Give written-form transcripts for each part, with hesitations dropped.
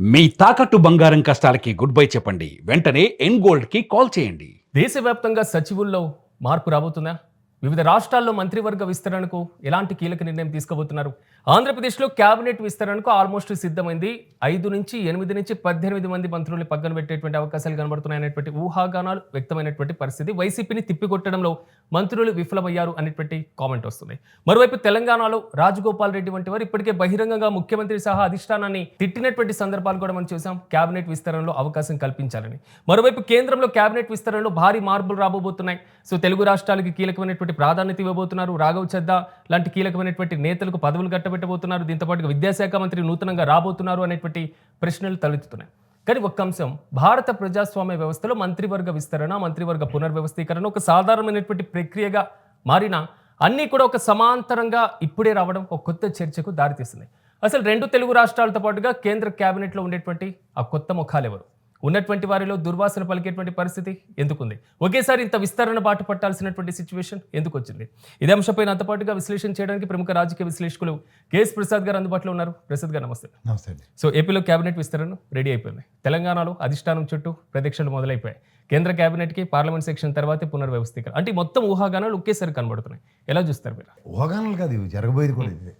మీ తాకట్టు బంగారం కష్టాలకి good bye చెప్పండి. వెంటనే ఎన్ గోల్డ్కి కాల్ చేయండి. దేశవ్యాప్తంగా సచివుల్లో మార్పు రాబోతుందా? వివిధ రాష్ట్రాల్లో మంత్రివర్గ విస్తరణకు ఎలాంటి కీలక నిర్ణయం తీసుకోబోతున్నారు? ఆంధ్రప్రదేశ్లో కేబినెట్ విస్తరణకు ఆల్మోస్ట్ సిద్ధమైంది. 5 నుంచి 8 నుంచి 18 మంది మంత్రుల్ని పక్కన పెట్టేటువంటి అవకాశాలు కనబడుతున్నాయనేటువంటి ఊహాగానాలు వ్యక్తమైనటువంటి పరిస్థితి. వైసీపీని తిప్పికొట్టడంలో మంత్రులు విఫలమయ్యారు అనేటువంటి కామెంట్ వస్తుంది. మరోవైపు తెలంగాణలో రాజగోపాల్ రెడ్డి వంటి వారు ఇప్పటికే బహిరంగంగా ముఖ్యమంత్రి సహా అధిష్టానాన్ని తిట్టినటువంటి సందర్భాలు కూడా మనం చూసాం. కేబినెట్ విస్తరణలో అవకాశం కల్పించాలని. మరోవైపు కేంద్రంలో కేబినెట్ విస్తరణలో భారీ మార్పులు రాబోతున్నాయి. సో తెలుగు రాష్ట్రాలకి కీలకమైనటువంటి ప్రాధాన్యత ఇవ్వబోతున్నారు. రాఘవ్ చద్దా లాంటి కీలకమైనటువంటి నేతలకు పదవులు కట్టబెట్టబోతున్నారు. దీంతో పాటుగా విద్యాశాఖ మంత్రి నూతనంగా రాబోతున్నారు అనేటువంటి ప్రశ్నలు తలెత్తుతున్నాయి. కానీ ఒక్క అంశం, భారత ప్రజాస్వామ్య వ్యవస్థలో మంత్రివర్గ విస్తరణ, మంత్రివర్గ పునర్వ్యవస్థీకరణ ఒక సాధారణమైనటువంటి ప్రక్రియగా మారిన అన్నీ కూడా ఒక సమాంతరంగా ఇప్పుడే రావడం ఒక కొత్త చర్చకు దారితీస్తుంది. అసలు 2 తెలుగు రాష్ట్రాలతో పాటుగా కేంద్ర కేబినెట్లో ఉండేటువంటి ఆ కొత్త ముఖాలు ఎవరు? ఉన్నటువంటి వారిలో దుర్వాసన పలికేటువంటి పరిస్థితి ఎందుకుంది? ఒకేసారి ఇంత విస్తరణ బాట పట్టాల్సినటువంటి సిచ్యువేషన్ ఎందుకు వచ్చింది? ఇదే అంశంపైన అంతపాటుగా విశ్లేషణ చేయడానికి ప్రముఖ రాజకీయ విశ్లేషకులు కేఎస్ ప్రసాద్ గారు అందుబాటులో ఉన్నారు. ప్రసాద్ గారు నమస్తే. నమస్తే. సో ఏపీలో కేబినెట్ విస్తరణ రెడీ అయిపోయింది. తెలంగాణలో అధిష్టానం చుట్టూ ప్రదక్షిణలు మొదలైపోయాయి. కేంద్ర కేబినెట్కి పార్లమెంట్ సెక్షన్ తర్వాతే పునర్వ్యవస్థీకరణ, అంటే మొత్తం ఊహాగానాలు ఒకేసారి కనబడుతున్నాయి. ఎలా చూస్తారు మీరు? ఊహాగానాలు కాదు, ఇవి జరగబోయేది కూడా ఇది.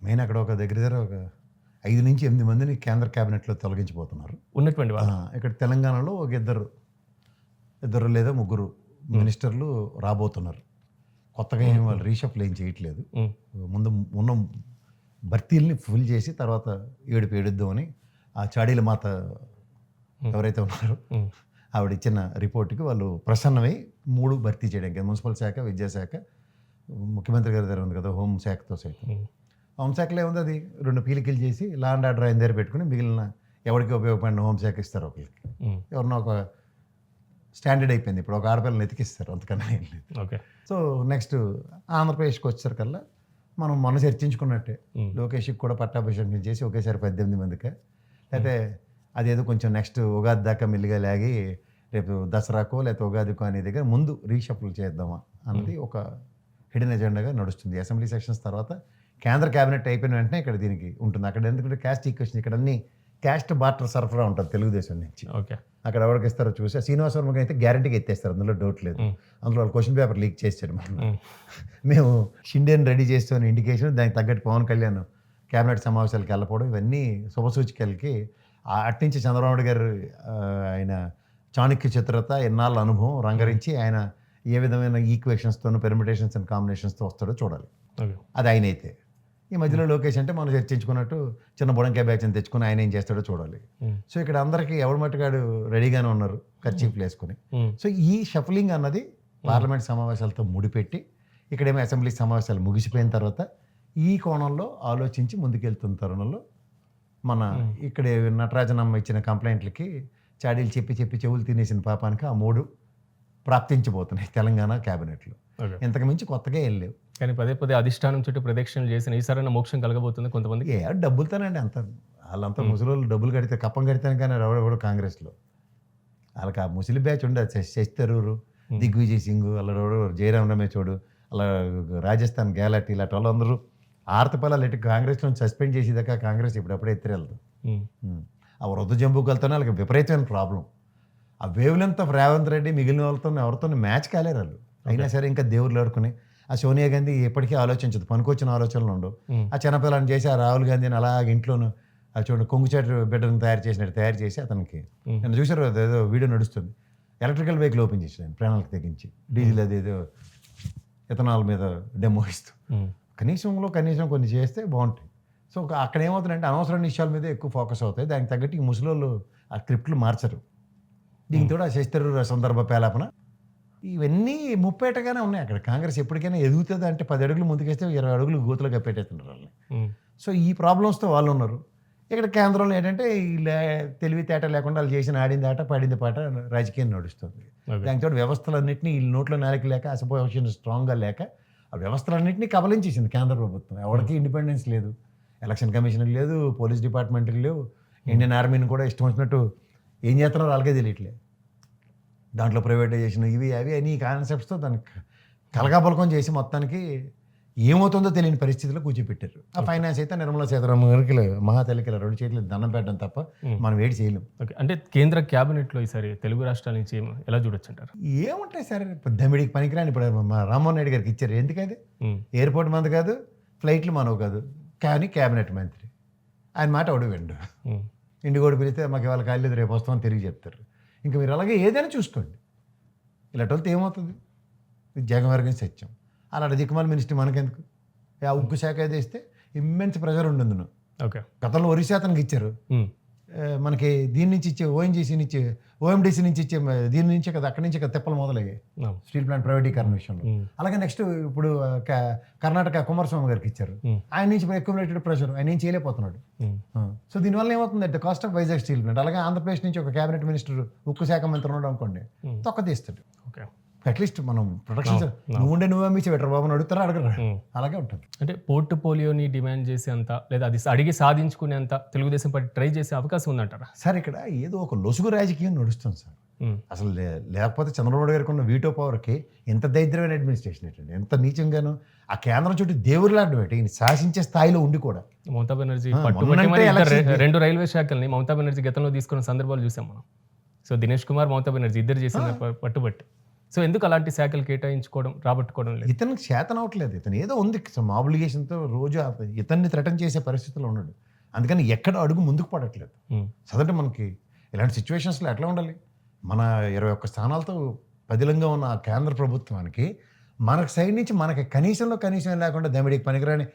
మెయిన్ అక్కడ ఒక దగ్గర ఒక 5 నుంచి 8 మందిని కేంద్ర కేబినెట్లో తొలగించబోతున్నారు. ఉన్నటువంటి వాళ్ళు ఇక్కడ తెలంగాణలో ఒక ఇద్దరు లేదా ముగ్గురు మినిస్టర్లు రాబోతున్నారు. కొత్తగా ఏం వాళ్ళు రీషఫ్లు ఏం చేయట్లేదు. ముందు ఉన్న భర్తీల్ని ఫుల్ చేసి తర్వాత ఏడుద్దామని ఆ చాడీల మాత ఎవరైతే ఉన్నారో ఆవిడ ఇచ్చిన రిపోర్ట్కి వాళ్ళు ప్రసన్నమై 3 భర్తీ చేయడానికి, మున్సిపల్ శాఖ, విద్యాశాఖ, ముఖ్యమంత్రి గారి దగ్గర ఉంది కదా హోంశాఖతో సైతం. హోంశాఖలో ఏముంది, అది 2 పీలికలు చేసి లా అండ్ ఆర్డర్ ఆయన దగ్గర పెట్టుకుని మిగిలిన ఎవరికి ఉపయోగపడిన హోంశాఖ ఇస్తారు ఒకరికి. ఎవరినో ఒక స్టాండర్డ్ అయిపోయింది ఇప్పుడు, ఒక ఆడపిల్లని ఎతికిస్తారు, అంతకన్నా ఏం లేదు. ఓకే. సో నెక్స్ట్ ఆంధ్రప్రదేశ్కి వచ్చేసరికల్లా మనం మొన్న చర్చించుకున్నట్టే లోకేష్కి కూడా పట్టాభిషేకం చేసి ఒకేసారి 18 మందికి, అయితే అదేదో కొంచెం నెక్స్ట్ ఉగాది దాకా మెల్లిగా లాగి రేపు దసరాకో లేకపోతే ఉగాదికో అనే దగ్గర ముందు రీషఫుల్ చేద్దామా అన్నది ఒక హిడెన్ ఎజెండాగా నడుస్తుంది. అసెంబ్లీ సెక్షన్స్ తర్వాత కేంద్ర కేబినెట్ అయిపోయిన వెంటనే ఇక్కడ దీనికి ఉంటుంది. అక్కడ ఎందుకంటే క్యాస్ట్ ఈక్వేషన్, ఇక్కడ అన్ని క్యాస్ట్ బార్టర్ సరఫరా ఉంటుంది తెలుగుదేశం నుంచి. ఓకే. అక్కడ ఎవరికి ఇస్తారో చూసి శ్రీనివాసవర్మకి అయితే గ్యారంటీగా ఎత్తేస్తారు, అందులో డౌట్ లేదు. అందులో వాళ్ళు క్వశ్చన్ పేపర్ లీక్ చేసాడు. మేము షిండేని రెడీ చేస్తామని ఇండికేషన్, దానికి తగ్గట్టు పవన్ కళ్యాణ్ కేబినెట్ సమావేశాలకు వెళ్ళకపోవడం, ఇవన్నీ శుభసూచికలకి. అట్నుంచి చంద్రబాబు గారు ఆయన చాణక్య చిత్రత, ఎన్నాళ్ళ అనుభవం రంగరించి ఆయన ఏ విధమైన ఈక్వేషన్స్తో, పెర్మిటేషన్స్ అండ్ కాంబినేషన్స్తో వస్తాడో చూడాలి. అది ఆయన అయితే. ఈ మధ్యలో లోకేష్ అంటే మనం చర్చించుకున్నట్టు చిన్న బుడంకాయ బ్యాచ్ అని తెచ్చుకుని ఆయన ఏం చేస్తాడో చూడాలి. సో ఇక్కడ అందరికీ ఎవరి మట్టుగాడు రెడీగానే ఉన్నారు కర్చీఫ్లు వేసుకుని. సో ఈ షఫలింగ్ అన్నది పార్లమెంట్ సమావేశాలతో ముడిపెట్టి, ఇక్కడేమో అసెంబ్లీ సమావేశాలు ముగిసిపోయిన తర్వాత ఈ కోణంలో ఆలోచించి ముందుకెళ్తున్న తరుణంలో మన ఇక్కడ నటరాజనమ్మ ఇచ్చిన కంప్లైంట్లకి చాడీలు చెప్పి చెవులు తినేసిన పాపానికి ఆ 3 ప్రాప్తించబోతున్నాయి తెలంగాణ క్యాబినెట్లో. ఇంతకు మించి కొత్తగా ఏం లేవు. కానీ పదే అధిష్టానం చుట్టూ ప్రదక్షిణలు చేసిన ఈసారైన మోక్షం కలగబోతుంది కొంతమందికి. డబ్బులతోనండి అంత, వాళ్ళంతా ముసలి డబ్బులు కడితే కప్పం కడితేనే కానీ ఎవడెవడు కాంగ్రెస్లో. వాళ్ళకి ఆ ముసలి బ్యాచ్ ఉండే శశి థరూర్, దిగ్విజయ్ సింగ్, అల్లడెవడు జయరాం రమేష్ చోడు, అలా రాజస్థాన్ గ్యాలటీ, ఇలాంటి వాళ్ళందరూ ఆర్తపల్లాలు ఎటు కాంగ్రెస్ నుంచి సస్పెండ్ చేసేదాకా కాంగ్రెస్ ఇప్పుడప్పుడే ఎత్తిరెళ్తాం. ఆ వృద్ధ జంబుకలతోనే వాళ్ళకి విపరీతమైన ప్రాబ్లం. ఆ wave length of Revanth Reddy మిగిలిన వాళ్ళతో ఎవరితో మ్యాచ్ కాలేరు వాళ్ళు. అయినా సరే ఇంకా దేవుళ్ళు ఆడుకుని, ఆ సోనియా గాంధీ ఎప్పటికీ ఆలోచించదు, పనికొచ్చిన ఆలోచనలు ఉండవు. ఆ చిన్నపిల్లని చేసి ఆ రాహుల్ గాంధీని అలాగే ఇంట్లోనూ చూడండి కొంగుచాటు బిడ్డను తయారు చేసి అతనికి, నేను చూసారు ఏదో వీడియో నడుస్తుంది, ఎలక్ట్రికల్ వెహికల్ ఓపెన్ చేసాడు ప్రాణాలకు తెగించి, డీజిల్ అదేదో ఇథనాల్ మీద డెమో ఇస్తూ. కనీసం కొన్ని చేస్తే బాగుంటాయి. సో అక్కడ ఏమవుతుందంటే అనవసరమైన విషయాల మీద ఎక్కువ ఫోకస్ అవుతాయి. దానికి తగ్గట్టు ఈ ముసలోళ్ళు ఆ స్క్రిప్ట్లు మార్చరు. దీంతో ఆ శశిధర్ సందర్భ పేలాపన ఇవన్నీ ముప్పేటగానే ఉన్నాయి. అక్కడ కాంగ్రెస్ ఎప్పటికైనా ఎదుగుతుంది అంటే 10 అడుగులు ముందుకేస్తే 20 అడుగులు గోతులో కప్పెట్టేస్తున్నారు వాళ్ళని. సో ఈ ప్రాబ్లమ్స్తో వాళ్ళు ఉన్నారు. ఇక్కడ కేంద్రంలో ఏంటంటే తెలివితేట లేకుండా వాళ్ళు చేసిన ఆడింది ఆట పాడింది పాట రాజకీయం నడుస్తుంది. దానితో వ్యవస్థలన్నింటినీ వీళ్ళ నోట్లో నాలుక లేక, అసోసియేషన్ స్ట్రాంగ్గా లేక ఆ వ్యవస్థలన్నింటినీ కబలించేసింది కేంద్ర ప్రభుత్వం. ఎవరికి ఇండిపెండెన్స్ లేదు, ఎలక్షన్ కమిషన్కి లేదు, పోలీస్ డిపార్ట్మెంట్కి లేవు, ఇండియన్ ఆర్మీని కూడా ఇష్టం వచ్చినట్టు ఏం చేస్తున్నారో వాళ్ళకే తెలియట్లేదు. దాంట్లో ప్రైవేటైజేషన్ ఇవి అవి అని కాన్సెప్ట్స్తో దానికి కలగాపలకం చేసి మొత్తానికి ఏమవుతుందో తెలియని పరిస్థితిలో కూర్చోపెట్టారు. ఆ ఫైనాన్స్ అయితే నిర్మలా సీతారామన్ గారికి మహాతల్లికి 2 చేతులు దండం పెట్టడం తప్ప మనం వేడి చేయలేం. ఓకే, అంటే కేంద్ర క్యాబినెట్లో ఈసారి తెలుగు రాష్ట్రాల నుంచి ఎలా చూడొచ్చు అంటారు? ఏముంటాయి సార్, దమిడికి పనికిరాని ఇప్పుడు మా రామ్మోహన్ రెడ్డి గారికి ఇచ్చారు. ఎందుకది? ఎయిర్పోర్ట్ మంది కాదు, ఫ్లైట్లు మనవు కాదు, కానీ క్యాబినెట్ మంత్రి. ఆయన మాట ఎవడు వెండు. ఇండిగోడు పిలిస్తే మాకు ఇవాళ కాలేదు రేపు వస్తామని తిరిగి చెప్తారు. ఇంకా మీరు అలాగే ఏదైనా చూసుకోండి. ఇలాంటి వాళ్ళతో ఏమవుతుంది? ఇది జగన్వర్గం సత్యం. అలాంటి దిక్కుమాల మినిస్ట్రీ మనకెందుకు? ఆ ఉక్కు శాఖ ఏది ఇస్తే ఇమ్మెన్స్ ప్రెజర్ ఉండదు. ఓకే, గతంలో ఒరిస్సా అతనికి ఇచ్చారు. మనకి దీని నుంచి ఇచ్చే ఓఎన్జీసీ నుంచి ఓఎండిసి నుంచి ఇచ్చే దీని నుంచే కదా, అక్కడి నుంచే కదా తెప్పలు మొదలయ్యాయి స్టీల్ ప్లాంట్ ప్రైవేటీకరణ విషయంలో. అలాగే నెక్స్ట్ ఇప్పుడు కర్ణాటక కుమారస్వామి గారికి ఇచ్చారు. ఆయన నుంచి అక్యుములేటెడ్ ప్రెషర్, ఆయన ఏం చేయలేకపోతున్నాడు. సో దీనివల్ల ఏమవుతుంది అంటే cost of Vizag steel plant. అలాగే ఆంధ్రప్రదేశ్ నుంచి ఒక క్యాబినెట్ మినిస్టర్ ఉక్కు శాఖ మంత్రి ఉన్నాడు అనుకోండి, తొక్క తీస్తాడు. ఓకే, అట్లీస్ట్ మనం ప్రొటెక్షన్ నువ్వు అమ్మించి పెట్టరు బాబు అని అడుగుతారా అడగరా? అలాగే ఉంటుంది. అంటే పోర్ట్ఫోలియోని డిమాండ్ చేసేంత లేదా అది అడిగి సాధించుకునేంత తెలుగుదేశం పార్టీ ట్రై చేసే అవకాశం ఉందంటారా? సార్ ఇక్కడ ఏదో ఒక లొసుగు రాజకీయం నడుస్తుంది సార్. అసలు లేకపోతే చంద్రబాబు గారికి ఉన్న వీటో పవర్కి ఎంత దరిద్రమైన అడ్మినిస్ట్రేషన్ ఏంటండి, ఎంత నీచంగాను. ఆ కేంద్రం చుట్టూ దేవురులాంటి పెట్టి ఈయన శాసించే స్థాయిలో ఉండి కూడా మమతా బెనర్జీ పట్టుబట్టి మరి రెండు రైల్వే శాఖల్ని మమతా బెనర్జీ గతంలో తీసుకున్న సందర్భాలు చూసాం మనం. సో దినేష్ కుమార్, మమతా బెనర్జీ ఇద్దరు చేసిన పట్టుబట్టి. సో ఎందుకు అలాంటి శాఖలు కేటాయించుకోవడం, రాబట్టుకోవడం లేదు? ఇతనికి చేతన అవట్లేదు. ఇతను ఏదో ఉంది ఆబ్లిగేషన్తో రోజు ఇతన్ని థ్రెటన్ చేసే పరిస్థితిలో ఉన్నాడు. అందుకని ఎక్కడ అడుగు ముందుకు పడట్లేదు. సదంటే మనకి ఇలాంటి సిచ్యువేషన్స్లో ఎట్లా ఉండాలి? మన 21 స్థానాలతో పదిలంగా ఉన్న ఆ కేంద్ర ప్రభుత్వానికి మనకు సైడ్ నుంచి మనకి కనీసం లేకుండా దమిడికి పనికిరాని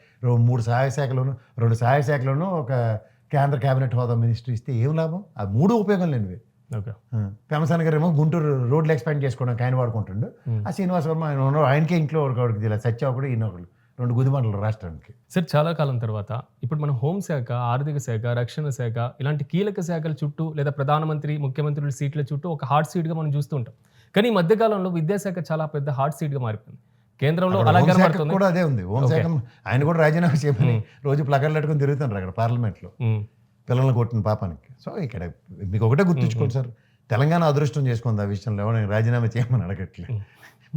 3 సహాయ శాఖలోను 2 సహాయ శాఖలోను ఒక కేంద్ర కేబినెట్ హోదా మినిస్టర్ ఇస్తే ఏం లాభం? ఆ 3 ఉపయోగం లేనివి. ఓకే, పెమసాని గారు ఏమో గుంటూరు రోడ్లు ఎక్స్పాండ్ చేసుకోవడానికి ఆయన వాడుకుంటుండు. ఆ శ్రీనివాస వర్మ ఆయన ఆయనకే ఇంట్లో ఒకటి సత్య ఒకటి ఈయన ఒకటి 2 గుదిమండలు రాష్ట్రానికి. సార్ చాలా కాలం తర్వాత ఇప్పుడు మనం హోంశాఖ, ఆర్థిక శాఖ, రక్షణ శాఖ ఇలాంటి కీలక శాఖల చుట్టూ లేదా ప్రధానమంత్రి, ముఖ్యమంత్రుల సీట్ల చుట్టూ ఒక హాట్ సీట్గా మనం చూస్తూ ఉంటాం. కానీ ఈ మధ్యకాలంలో విద్యాశాఖ చాలా పెద్ద హాట్ సీట్గా మారిపోయింది. కేంద్రంలో అలా కనబడుతుంది కూడా అదే ఉంది. హోంశాఖ ఆయన కూడా రాజీనామా చేయమని రోజు ప్లకార్లు పెట్టుకుని తిరుగుతున్నారు అక్కడ పార్లమెంట్లో పిల్లల్ని కొట్టిన పాపానికి. సో ఇక్కడ మీకు ఒకటే గుర్తుంచుకోండి సార్, తెలంగాణ అదృష్టం చేసుకుంది ఆ విషయంలో. ఎవరైనా రాజీనామా చేయమని అడగట్లేదు,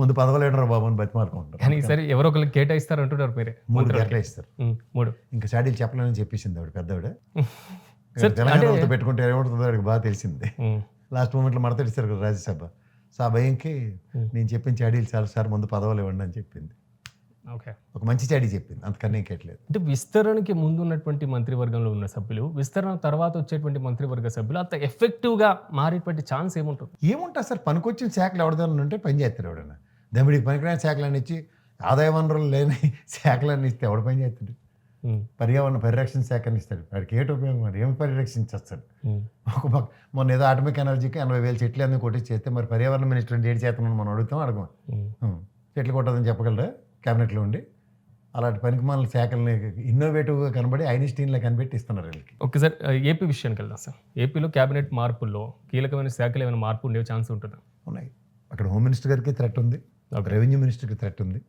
ముందు పదవులు ఏడరా బాబు అని బతిమారుకుంటారు. కానీ సరే ఎవరో ఒకరికి కేటాయిస్తారు అంటున్నారు మీరే. 3 కేటాయిస్తారు. 3 ఇంకా షాడీలు చెప్పలేని చెప్పేసింది ఆవిడ పెద్దవిడ. తెలంగాణ పెట్టుకుంటే ఏమవుతుందో ఆవిడకి బాగా తెలిసింది. లాస్ట్ మూమెంట్లో మడతడిస్తారు కదా రాజ్యసభ. సో ఆ భయంకి నేను చెప్పిన చాడీలు చాలా సార్ ముందు పదవులు ఇవ్వండి అని చెప్పింది. ఓకే, ఒక మంచి చాడీ చెప్పింది, అంతకన్నా ఇంకేట్లేదు. అంటే విస్తరణకి ముందు ఉన్నటువంటి మంత్రివర్గంలో ఉన్న సభ్యులు, విస్తరణ తర్వాత వచ్చేటువంటి మంత్రివర్గ సభ్యులు అంత ఎఫెక్టివ్గా మారేటువంటి ఛాన్స్ ఏముంటుంది? ఏముంటుంది సార్, పనికొచ్చిన శాఖలు ఎవరిదైనా ఉంటే పని చేస్తారు. ఎవడైనా దమ్మిడికి పనికిరాని శాఖలన్నీ ఇచ్చి ఆదాయ వనరులు లేని శాఖలన్నీ ఇస్తే ఎవడు పని చేస్తాడు? పర్యావరణ పరిరక్షణ శాఖని ఇస్తాడు. వాడికి ఏటి ఉపయోగం? మరి ఏం పరిరక్షించేస్తాడు? ఒక పక్క మొన్న ఏదో ఆటమిక్ ఎనర్జీకి 80,000 చెట్లు అన్నీ కొట్టి చేస్తే మరి పర్యావరణ మినిస్టర్ ఏడు చేస్తున్నాను మనం అడగం. చెట్లు కొట్టదని చెప్పగలరా క్యాబినెట్లో ఉండి? అలాంటి పనికిమాల శాఖల్ని ఇన్నోవేటివ్గా కనబడి ఐన్స్టీన్లో కనిపెట్టి ఇస్తున్నారు వీళ్ళకి. ఒకసారి ఏపీ విషయానికి వెళ్దాం సార్. ఏపీలో క్యాబినెట్ మార్పుల్లో కీలకమైన శాఖలు ఏమైనా మార్పు ఉండే ఛాన్స్ ఉంటుందా? ఉన్నాయి. అక్కడ హోమ్ మినిస్టర్ గారికి థ్రెట్ ఉంది, రెవెన్యూ మినిస్టర్కి థ్రెట్ ఉంది.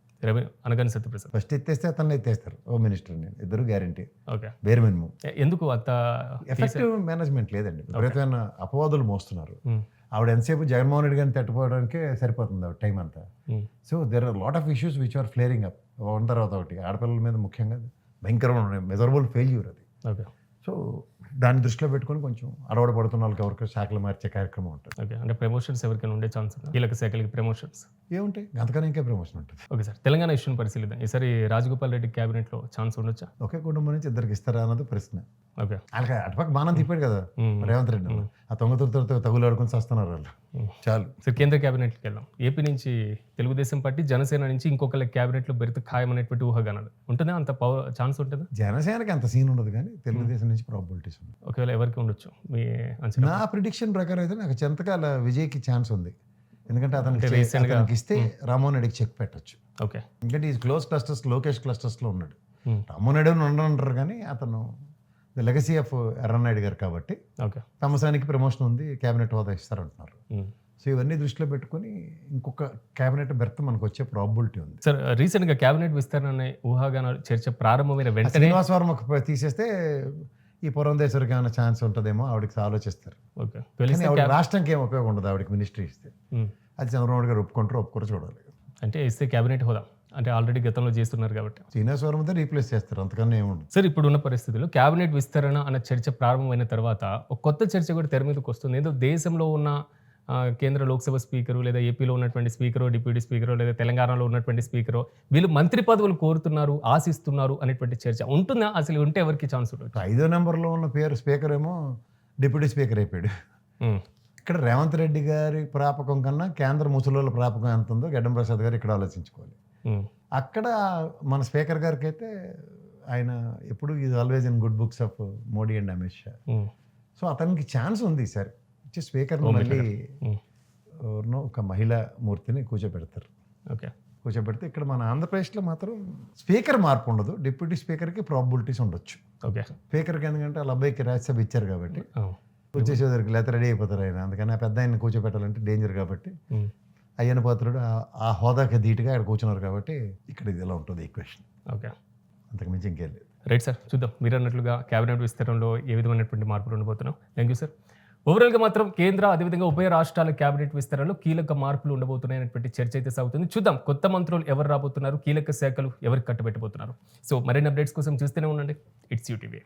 అనగానే సత్యప్రసాద్ ఫస్ట్ ఎత్తేస్తే అతను ఎత్తేస్తారు హోమ్ మినిస్టర్. నేను ఇద్దరు గ్యారంటీ. ఓకే, వేరు మినిమం. ఎందుకు అంత ఎఫెక్టివ్ మేనేజ్మెంట్ లేదండి. విపరీతమైన అపవాదులు మోస్తున్నారు. ఆవిడ ఎంతసేపు జగన్మోహన్ రెడ్డి గారిని తట్టుకోవడానికే సరిపోతుంది ఆవిడ టైం అంతా. So there are lot of issues which are flaring up one తర్వాత ఒకటి. ఆడపిల్లల మీద ముఖ్యంగా భయంకరమైన మెజరబుల్ ఫెయిల్యూర్ అది. ఓకే, సో దాన్ని దృష్టిలో పెట్టుకొని కొంచెం అలవాటు పడుతున్న వాళ్ళకి ఎవరికి శాఖలు మార్చే కార్యక్రమం ఉంటుంది. ఓకే, అంటే ప్రమోషన్స్ ఎవరికైనా ఉండే ఛాన్స్ ఉంది? కీలక శాఖలకి ప్రమోషన్స్ ఏముంటాయి? అంతకన్నా ఇంకే ప్రమోషన్ ఉంటుంది. ఓకే సార్, తెలంగాణ ఇష్యూని పరిశీలిద్దాం. ఈసారి రాజగోపాల్ రెడ్డి క్యాబినెట్లో ఛాన్స్ ఉండొచ్చా? ఒకే కుటుంబం నుంచి ఇద్దరికి ఇస్తారా అన్నది ప్రశ్న. ఓకే, వాళ్ళకి అటుపక్క బాణం తిప్పాడు కదా రేవంత్ రెడ్డి. ఆ తొంగతులతో తగులాడుకొని వస్తున్నారు వాళ్ళు. చాలు సార్, కేంద్ర క్యాబినెట్కి వెళ్దాం. ఏపీ నుంచి తెలుగుదేశం పార్టీ, జనసేన నుంచి ఇంకొకళ్ళ క్యాబినెట్లో బెర్త్ ఖాయమనేటువంటి ఊహగానాలు ఉంటుందా? అంత ఛాన్స్ ఉంటుందా? జనసేనకి అంత సీన్ ఉండదు, కానీ తెలుగుదేశం నుంచి ప్రాబిలిటీస్ ఉంది. ఒకవేళ ఎవరికి ఉండొచ్చు మీ అంచనా? నా ప్రిడిక్షన్ ప్రకారం అయితే నాకు చెంతకాల విజయ్కి ఛాన్స్ ఉంది. ఎందుకంటే అతనికి ఇస్తే రామ్మోహన్ రెడ్డికి చెక్ పెట్టచ్చు. ఓకే, ఎందుకంటే ఈ క్లోజ్ క్లస్టర్స్, లోకేష్ క్లస్టర్స్లో ఉన్నాడు. రామ్మోహన్ రెడ్డి ఉండరంటారు, కానీ అతను ద లెగసీ ఆఫ్ ఎర్రన్నాయుడు గారు కాబట్టి తమసానికి ప్రమోషన్ ఉంది, క్యాబినెట్ హోదా ఇస్తారంటున్నారు. సో ఇవన్నీ దృష్టిలో పెట్టుకుని ఇంకొక క్యాబినెట్ బెర్త్ మనకు వచ్చే ప్రాబిలిటీ ఉంది. సార్, రీసెంట్గా క్యాబినెట్ విస్తరణ అనే ఊహాగానాలు చర్చ ప్రారంభమైన వెంటనే శ్రీనివాస వర్మ తీసేస్తే ఈ పురంధేశ్వరికి ఏమైనా ఛాన్స్ ఉంటుందేమో ఆవిడకి ఆలోచిస్తారు. రాష్ట్రానికి ఏం ఉపయోగం ఉండదు ఆవిడకి మినిస్ట్రీ ఇస్తే. అది చంద్రబాబు గారు ఒప్పుకోరు చూడాలి. అంటే ఇస్తే క్యాబినెట్ హోదా అంటే ఆల్రెడీ గతంలో చేస్తున్నారు కాబట్టి. శ్రీనివాస్ వర్మతో రీప్లేస్ చేస్తారు, అంతకన్నా ఏముండదు. సార్ ఇప్పుడున్న పరిస్థితుల్లో క్యాబినెట్ విస్తరణ అన్న చర్చ ప్రారంభమైన తర్వాత ఒక కొత్త చర్చ కూడా తెర మీదకి వస్తుంది. ఏదో దేశంలో ఉన్న కేంద్ర లోక్సభ స్పీకరు లేదా ఏపీలో ఉన్నటువంటి స్పీకరు, డిప్యూటీ స్పీకరు లేదా తెలంగాణలో ఉన్నటువంటి స్పీకరు వీళ్ళు మంత్రి పదవులు కోరుతున్నారు, ఆశిస్తున్నారు అనేటువంటి చర్చ ఉంటుందా? అసలు ఉంటే ఎవరికి ఛాన్స్ ఉంటుంది? 5వ నెంబర్లో ఉన్న పేరు స్పీకర్ ఏమో డిప్యూటీ స్పీకర్ అయిపోయాడు. ఇక్కడ రేవంత్ రెడ్డి గారి ప్రాపకం కన్నా కేంద్ర ముసలోళ్ళ ప్రాపకం ఎంత ఉందో గడ్డం ప్రసాద్ గారు ఇక్కడ ఆలోచించుకోవాలి. అక్కడ మన స్పీకర్ గారికి అయితే ఆయన ఎప్పుడు is always in good books of Modi and Amit Shah. So అతనికి ఛాన్స్ ఉంది ఈసారి. స్పీకర్ మళ్ళీ ఎవరినో ఒక మహిళా మూర్తిని కూర్చోబెడతారు. ఓకే, కూర్చోబెడితే ఇక్కడ మన ఆంధ్రప్రదేశ్లో మాత్రం స్పీకర్ మార్పు ఉండదు, డిప్యూటీ స్పీకర్కి ప్రాబిలిటీస్ ఉండొచ్చు. ఓకే, స్పీకర్కి ఎందుకంటే వాళ్ళ అబ్బాయికి రాజ్యసభ ఇచ్చారు కాబట్టి వచ్చేసేదరికి లేకపోతే రెడీ అయిపోతారు ఆయన. అందుకని ఆ పెద్ద ఆయన కూర్చోబెట్టాలంటే డేంజర్ కాబట్టి అయ్యన పాత్రుడు ఆ హోదాకి ధీటుగా ఇక్కడ కూర్చున్నారు కాబట్టి ఇక్కడ ఇది ఎలా ఉంటుంది ఈక్వేషన్. ఓకే, అంతకుమించి ఇంకేం లేదు. రైట్ సార్, చూద్దాం మీరు అన్నట్లుగా క్యాబినెట్ విస్తరణలో ఏ విధమైనటువంటి మార్పులు ఉండబోతున్నాం. Thank you sir. ఓవరాల్గా మాత్రం కేంద్ర అదేవిధంగా ఉభయ రాష్ట్రాల క్యాబినెట్ విస్తరణలో కీలక మార్పులు ఉండబోతున్నాయనేటువంటి చర్చ అయితే సాగుతుంది. చూద్దాం కొత్త మంత్రులు ఎవరు రాబోతున్నారు, కీలక శాఖలు ఎవరికి కట్టబెట్టబోతున్నారు. సో మరిన్ని అప్డేట్స్ కోసం చూస్తూనే ఉండండి. It's UTV.